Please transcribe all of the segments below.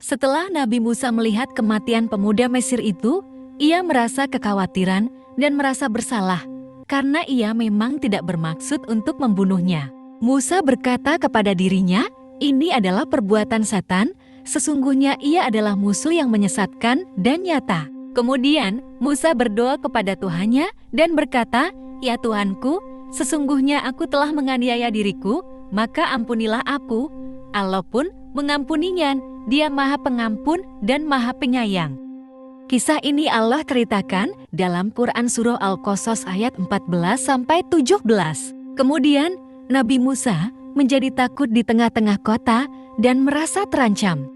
Setelah Nabi Musa melihat kematian pemuda Mesir itu, ia merasa kekhawatiran dan merasa bersalah karena ia memang tidak bermaksud untuk membunuhnya. Musa berkata kepada dirinya, "Ini adalah perbuatan setan, sesungguhnya ia adalah musuh yang menyesatkan dan nyata." Kemudian Musa berdoa kepada Tuhannya dan berkata, "Ya Tuhanku, sesungguhnya aku telah menganiaya diriku, maka ampunilah aku. Allah pun mengampuninya, Dia Maha Pengampun dan Maha Penyayang." Kisah ini Allah ceritakan dalam Quran Surah Al-Qasas ayat 14-17. Kemudian Nabi Musa menjadi takut di tengah-tengah kota dan merasa terancam.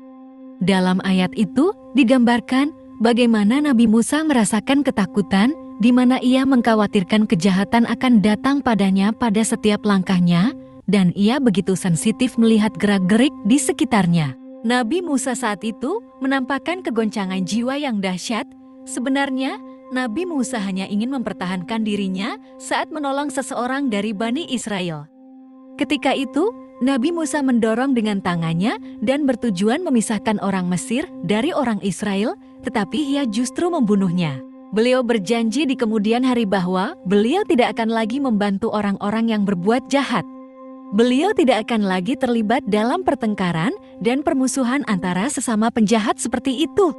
Dalam ayat itu digambarkan bagaimana Nabi Musa merasakan ketakutan di mana ia mengkhawatirkan kejahatan akan datang padanya pada setiap langkahnya dan ia begitu sensitif melihat gerak-gerik di sekitarnya. Nabi Musa saat itu menampakkan kegoncangan jiwa yang dahsyat. Sebenarnya, Nabi Musa hanya ingin mempertahankan dirinya saat menolong seseorang dari Bani Israel. Ketika itu, Nabi Musa mendorong dengan tangannya dan bertujuan memisahkan orang Mesir dari orang Israel, tetapi ia justru membunuhnya. Beliau berjanji di kemudian hari bahwa beliau tidak akan lagi membantu orang-orang yang berbuat jahat. Beliau tidak akan lagi terlibat dalam pertengkaran dan permusuhan antara sesama penjahat seperti itu.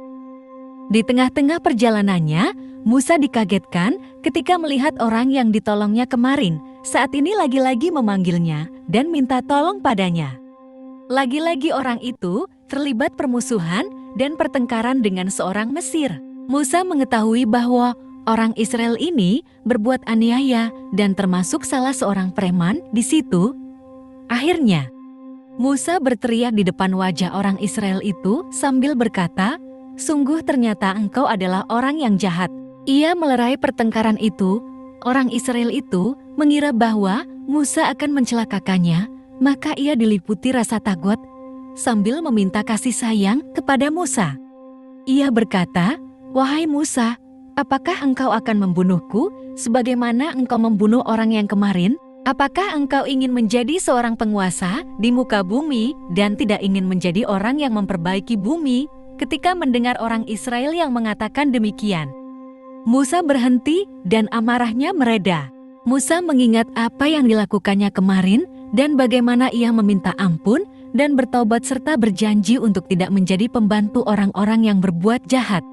Di tengah-tengah perjalanannya, Musa dikagetkan ketika melihat orang yang ditolongnya kemarin saat ini lagi-lagi memanggilnya dan minta tolong padanya. Lagi-lagi orang itu terlibat permusuhan dan pertengkaran dengan seorang Mesir. Musa mengetahui bahwa orang Israel ini berbuat aniaya dan termasuk salah seorang preman di situ. Akhirnya, Musa berteriak di depan wajah orang Israel itu sambil berkata, "Sungguh ternyata engkau adalah orang yang jahat." Ia melerai pertengkaran itu. Orang Israel itu mengira bahwa Musa akan mencelakakannya, maka ia diliputi rasa takut sambil meminta kasih sayang kepada Musa. Ia berkata, "Wahai Musa, apakah engkau akan membunuhku sebagaimana engkau membunuh orang yang kemarin? Apakah engkau ingin menjadi seorang penguasa di muka bumi dan tidak ingin menjadi orang yang memperbaiki bumi?" Ketika mendengar orang Israel yang mengatakan demikian, Musa berhenti dan amarahnya mereda. Musa mengingat apa yang dilakukannya kemarin dan bagaimana ia meminta ampun dan bertaubat serta berjanji untuk tidak menjadi pembantu orang-orang yang berbuat jahat.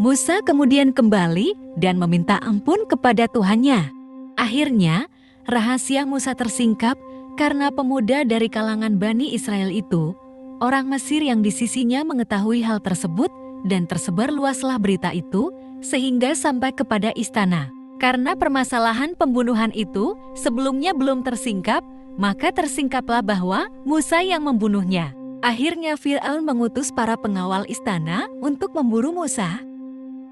Musa kemudian kembali dan meminta ampun kepada Tuhannya. Akhirnya, rahasia Musa tersingkap karena pemuda dari kalangan Bani Israel itu, orang Mesir yang di sisinya mengetahui hal tersebut dan tersebar luaslah berita itu sehingga sampai kepada istana. Karena permasalahan pembunuhan itu sebelumnya belum tersingkap, maka tersingkaplah bahwa Musa yang membunuhnya. Akhirnya Fir'aun mengutus para pengawal istana untuk memburu Musa.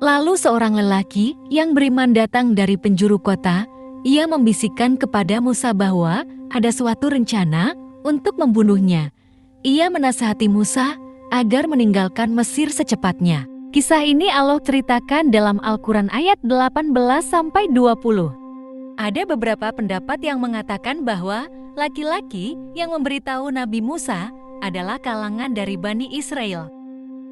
Lalu seorang lelaki yang beriman datang dari penjuru kota. Ia membisikkan kepada Musa bahwa ada suatu rencana untuk membunuhnya. Ia menasihati Musa agar meninggalkan Mesir secepatnya. Kisah ini Allah ceritakan dalam Al-Quran ayat 18-20. Ada beberapa pendapat yang mengatakan bahwa laki-laki yang memberitahu Nabi Musa adalah kalangan dari Bani Israel.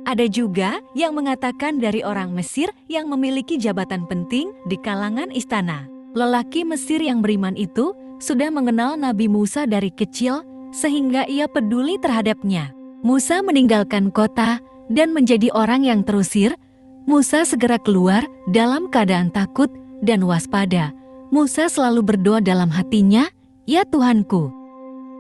Ada juga yang mengatakan dari orang Mesir yang memiliki jabatan penting di kalangan istana. Lelaki Mesir yang beriman itu sudah mengenal Nabi Musa dari kecil sehingga ia peduli terhadapnya. Musa meninggalkan kota dan menjadi orang yang terusir. Musa segera keluar dalam keadaan takut dan waspada. Musa selalu berdoa dalam hatinya, "Ya Tuhanku,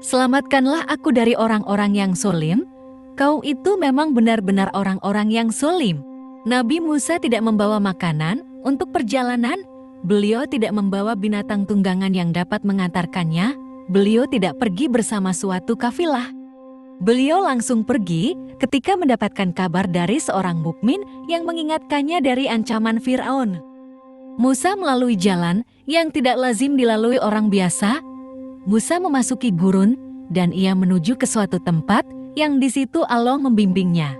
selamatkanlah aku dari orang-orang yang zolim." Kaum itu memang benar-benar orang-orang yang zolim. Nabi Musa tidak membawa makanan untuk perjalanan. Beliau tidak membawa binatang tunggangan yang dapat mengantarkannya. Beliau tidak pergi bersama suatu kafilah. Beliau langsung pergi ketika mendapatkan kabar dari seorang mukmin yang mengingatkannya dari ancaman Fir'aun. Musa melalui jalan yang tidak lazim dilalui orang biasa. Musa memasuki gurun dan ia menuju ke suatu tempat yang di situ Allah membimbingnya.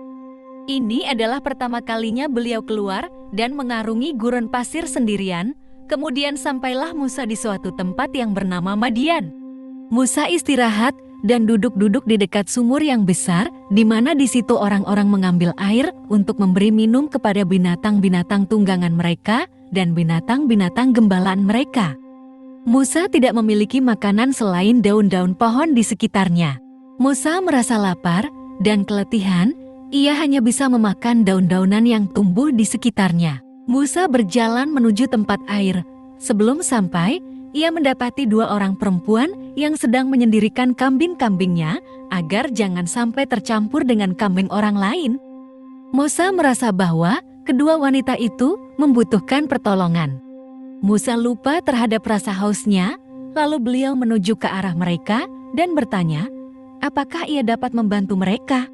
Ini adalah pertama kalinya beliau keluar dan mengarungi gurun pasir sendirian. Kemudian sampailah Musa di suatu tempat yang bernama Madian. Musa istirahat dan duduk-duduk di dekat sumur yang besar, di mana di situ orang-orang mengambil air untuk memberi minum kepada binatang-binatang tunggangan mereka dan binatang-binatang gembalaan mereka. Musa tidak memiliki makanan selain daun-daun pohon di sekitarnya. Musa merasa lapar dan keletihan, ia hanya bisa memakan daun-daunan yang tumbuh di sekitarnya. Musa berjalan menuju tempat air. Sebelum sampai, ia mendapati dua orang perempuan yang sedang menyendirikan kambing-kambingnya agar jangan sampai tercampur dengan kambing orang lain. Musa merasa bahwa kedua wanita itu membutuhkan pertolongan. Musa lupa terhadap rasa hausnya, lalu beliau menuju ke arah mereka dan bertanya, apakah ia dapat membantu mereka?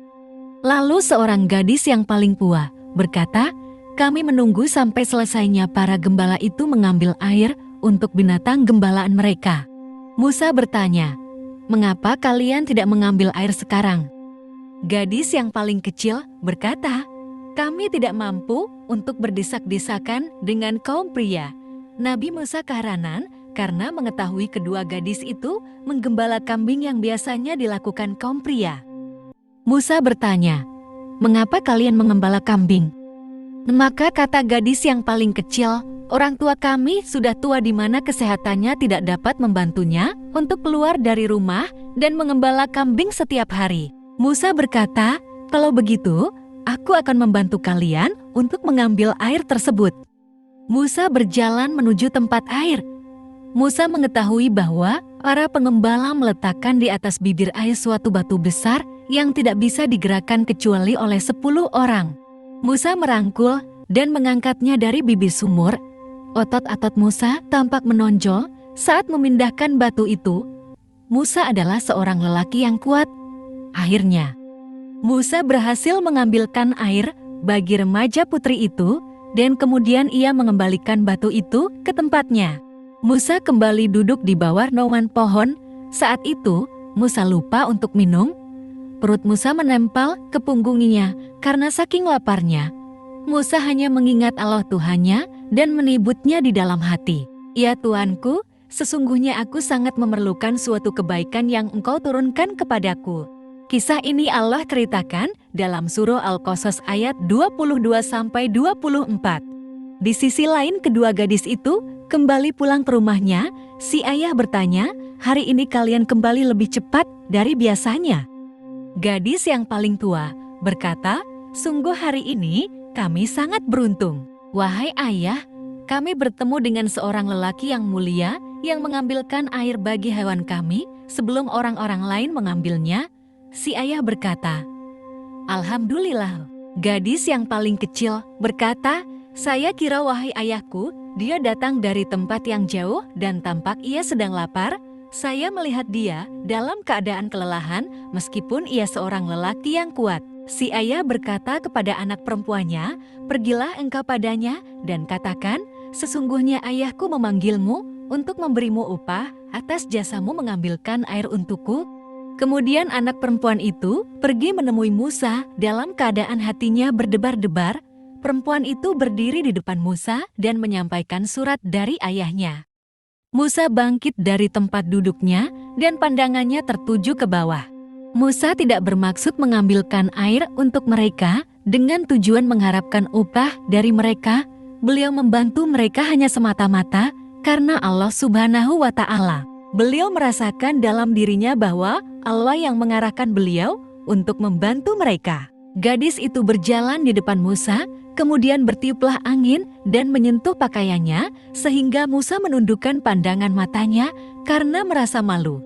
Lalu seorang gadis yang paling tua berkata, kami menunggu sampai selesainya para gembala itu mengambil air untuk binatang gembalaan mereka. Musa bertanya, mengapa kalian tidak mengambil air sekarang? Gadis yang paling kecil berkata, kami tidak mampu untuk berdesak-desakan dengan kaum pria. Nabi Musa keheranan karena mengetahui kedua gadis itu menggembala kambing yang biasanya dilakukan kaum pria. Musa bertanya, mengapa kalian mengembala kambing? Maka kata gadis yang paling kecil, orang tua kami sudah tua di mana kesehatannya tidak dapat membantunya untuk keluar dari rumah dan mengembala kambing setiap hari. Musa berkata, kalau begitu, aku akan membantu kalian untuk mengambil air tersebut. Musa berjalan menuju tempat air. Musa mengetahui bahwa para pengembala meletakkan di atas bibir air suatu batu besar yang tidak bisa digerakkan kecuali oleh 10 orang. Musa merangkul dan mengangkatnya dari bibir sumur. Otot-otot Musa tampak menonjol saat memindahkan batu itu. Musa adalah seorang lelaki yang kuat. Akhirnya, Musa berhasil mengambilkan air bagi remaja putri itu, dan kemudian ia mengembalikan batu itu ke tempatnya. Musa kembali duduk di bawah naungan pohon. Saat itu, Musa lupa untuk minum. Perut Musa menempel ke punggungnya karena saking laparnya. Musa hanya mengingat Allah Tuhannya dan menibutnya di dalam hati. Ya Tuanku, sesungguhnya aku sangat memerlukan suatu kebaikan yang Engkau turunkan kepadaku. Kisah ini Allah ceritakan dalam surah Al-Qasas ayat 22-24. Di sisi lain kedua gadis itu kembali pulang ke rumahnya. Si ayah bertanya, hari ini kalian kembali lebih cepat dari biasanya. Gadis yang paling tua berkata, sungguh hari ini kami sangat beruntung. Wahai ayah, kami bertemu dengan seorang lelaki yang mulia yang mengambilkan air bagi hewan kami sebelum orang-orang lain mengambilnya. Si ayah berkata, Alhamdulillah. Gadis yang paling kecil berkata, saya kira wahai ayahku, dia datang dari tempat yang jauh dan tampak ia sedang lapar. Saya melihat dia dalam keadaan kelelahan meskipun ia seorang lelaki yang kuat. Si ayah berkata kepada anak perempuannya, pergilah engkau padanya dan katakan, sesungguhnya ayahku memanggilmu untuk memberimu upah atas jasamu mengambilkan air untukku. Kemudian anak perempuan itu pergi menemui Musa dalam keadaan hatinya berdebar-debar. Perempuan itu berdiri di depan Musa dan menyampaikan surat dari ayahnya. Musa bangkit dari tempat duduknya dan pandangannya tertuju ke bawah. Musa tidak bermaksud mengambilkan air untuk mereka dengan tujuan mengharapkan upah dari mereka. Beliau membantu mereka hanya semata-mata karena Allah Subhanahu wa Ta'ala. Beliau merasakan dalam dirinya bahwa Allah yang mengarahkan beliau untuk membantu mereka. Gadis itu berjalan di depan Musa, kemudian bertiuplah angin dan menyentuh pakaiannya, sehingga Musa menundukkan pandangan matanya karena merasa malu.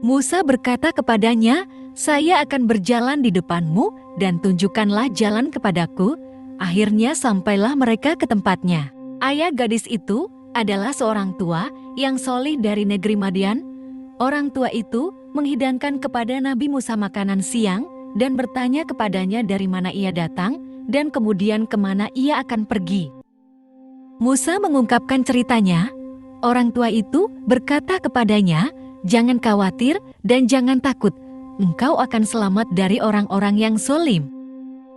Musa berkata kepadanya, saya akan berjalan di depanmu dan tunjukkanlah jalan kepadaku. Akhirnya sampailah mereka ke tempatnya. Ayah gadis itu adalah seorang tua yang solih dari negeri Madian. Orang tua itu menghidangkan kepada Nabi Musa makanan siang dan bertanya kepadanya dari mana ia datang dan kemudian kemana ia akan pergi. Musa mengungkapkan ceritanya. Orang tua itu berkata kepadanya, jangan khawatir dan jangan takut, engkau akan selamat dari orang-orang yang zolim.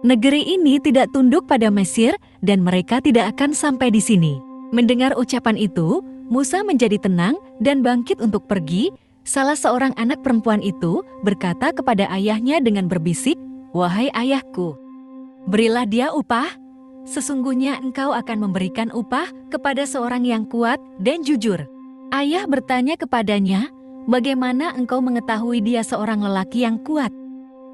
Negeri ini tidak tunduk pada Mesir dan mereka tidak akan sampai di sini. Mendengar ucapan itu, Musa menjadi tenang dan bangkit untuk pergi. salah seorang anak perempuan itu berkata kepada ayahnya dengan berbisik, "Wahai ayahku, berilah dia upah. Sesungguhnya engkau akan memberikan upah kepada seorang yang kuat dan jujur." Ayah bertanya kepadanya, "Bagaimana engkau mengetahui dia seorang lelaki yang kuat?"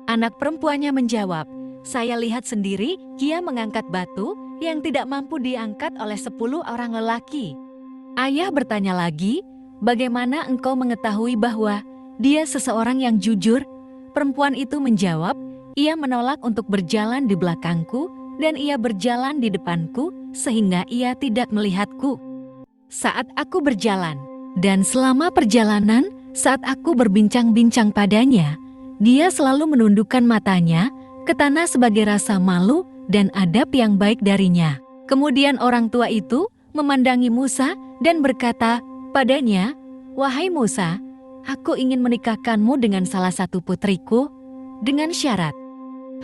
Anak perempuannya menjawab, "Saya lihat sendiri dia mengangkat batu yang tidak mampu diangkat oleh 10 orang lelaki." Ayah bertanya lagi, "Bagaimana engkau mengetahui bahwa dia seseorang yang jujur?" Perempuan itu menjawab, "Ia menolak untuk berjalan di belakangku dan ia berjalan di depanku sehingga ia tidak melihatku saat aku berjalan. Dan selama perjalanan, saat aku berbincang-bincang padanya, dia selalu menundukkan matanya ke tanah sebagai rasa malu dan adab yang baik darinya." Kemudian orang tua itu memandangi Musa dan berkata padanya, "Wahai Musa, aku ingin menikahkanmu dengan salah satu putriku dengan syarat,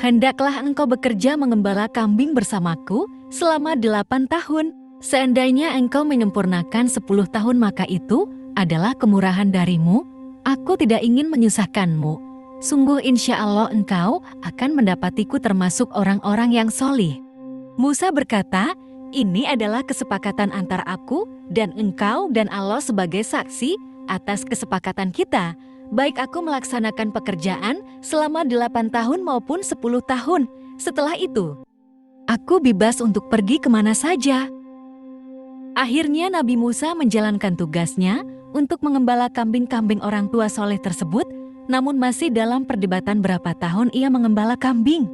hendaklah engkau bekerja mengembala kambing bersamaku selama 8 tahun. Seandainya engkau menyempurnakan 10 tahun maka itu adalah kemurahan darimu. Aku tidak ingin menyusahkanmu. Sungguh insya Allah engkau akan mendapatiku termasuk orang-orang yang solih." Musa berkata, "Ini adalah kesepakatan antara aku dan engkau dan Allah sebagai saksi atas kesepakatan kita. Baik aku melaksanakan pekerjaan selama 8 tahun maupun 10 tahun. Setelah itu, aku bebas untuk pergi kemana saja." Akhirnya Nabi Musa menjalankan tugasnya untuk mengembala kambing-kambing orang tua soleh tersebut, namun masih dalam perdebatan berapa tahun ia mengembala kambing.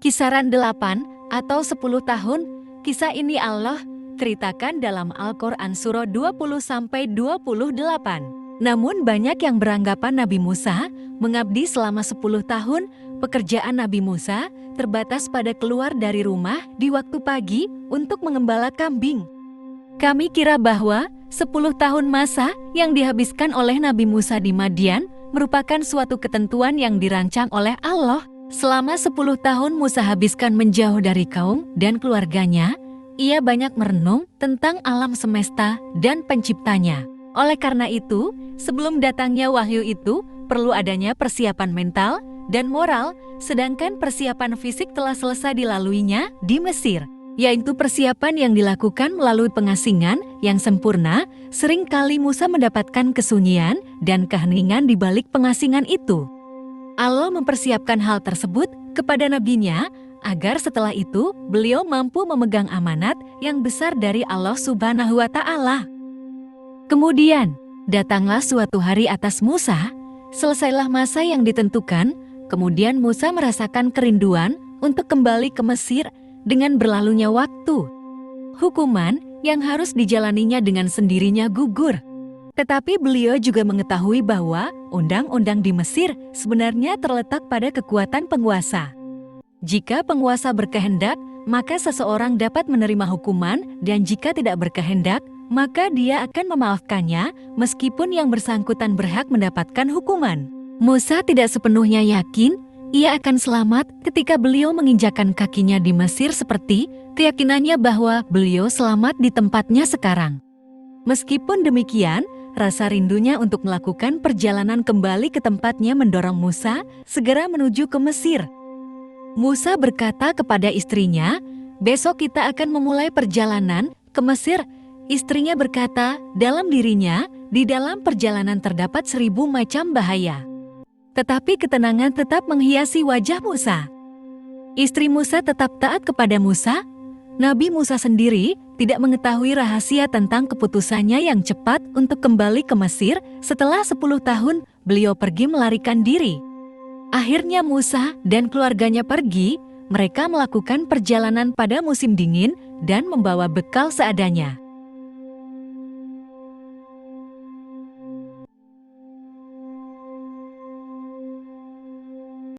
Kisaran 8 atau 10 tahun, kisah ini Allah ceritakan dalam Al-Quran surah 20-28. Namun banyak yang beranggapan Nabi Musa mengabdi selama 10 tahun, pekerjaan Nabi Musa terbatas pada keluar dari rumah di waktu pagi untuk mengembala kambing. Kami kira bahwa 10 tahun masa yang dihabiskan oleh Nabi Musa di Madian merupakan suatu ketentuan yang dirancang oleh Allah. Selama 10 tahun Musa habiskan menjauh dari kaum dan keluarganya, ia banyak merenung tentang alam semesta dan penciptanya. Oleh karena itu, sebelum datangnya wahyu itu, perlu adanya persiapan mental dan moral, sedangkan persiapan fisik telah selesai dilaluinya di Mesir, yaitu persiapan yang dilakukan melalui pengasingan yang sempurna. Seringkali Musa mendapatkan kesunyian dan keheningan di balik pengasingan itu. Allah mempersiapkan hal tersebut kepada nabinya agar setelah itu beliau mampu memegang amanat yang besar dari Allah Subhanahu wa Ta'ala. Kemudian datanglah suatu hari atas Musa, selesailah masa yang ditentukan, kemudian Musa merasakan kerinduan untuk kembali ke Mesir dengan berlalunya waktu. Hukuman yang harus dijalaninya dengan sendirinya gugur. Tetapi beliau juga mengetahui bahwa undang-undang di Mesir sebenarnya terletak pada kekuatan penguasa. Jika penguasa berkehendak, maka seseorang dapat menerima hukuman, dan jika tidak berkehendak, maka dia akan memaafkannya meskipun yang bersangkutan berhak mendapatkan hukuman. Musa tidak sepenuhnya yakin ia akan selamat ketika beliau menginjakkan kakinya di Mesir seperti keyakinannya bahwa beliau selamat di tempatnya sekarang. Meskipun demikian, rasa rindunya untuk melakukan perjalanan kembali ke tempatnya mendorong Musa segera menuju ke Mesir. Musa berkata kepada istrinya, "Besok kita akan memulai perjalanan ke Mesir." Istrinya berkata dalam dirinya, di dalam perjalanan terdapat 1000 macam bahaya. Tetapi ketenangan tetap menghiasi wajah Musa. Istri Musa tetap taat kepada Musa. Nabi Musa sendiri tidak mengetahui rahasia tentang keputusannya yang cepat untuk kembali ke Mesir. Setelah 10 tahun, beliau pergi melarikan diri. Akhirnya Musa dan keluarganya pergi. Mereka melakukan perjalanan pada musim dingin dan membawa bekal seadanya.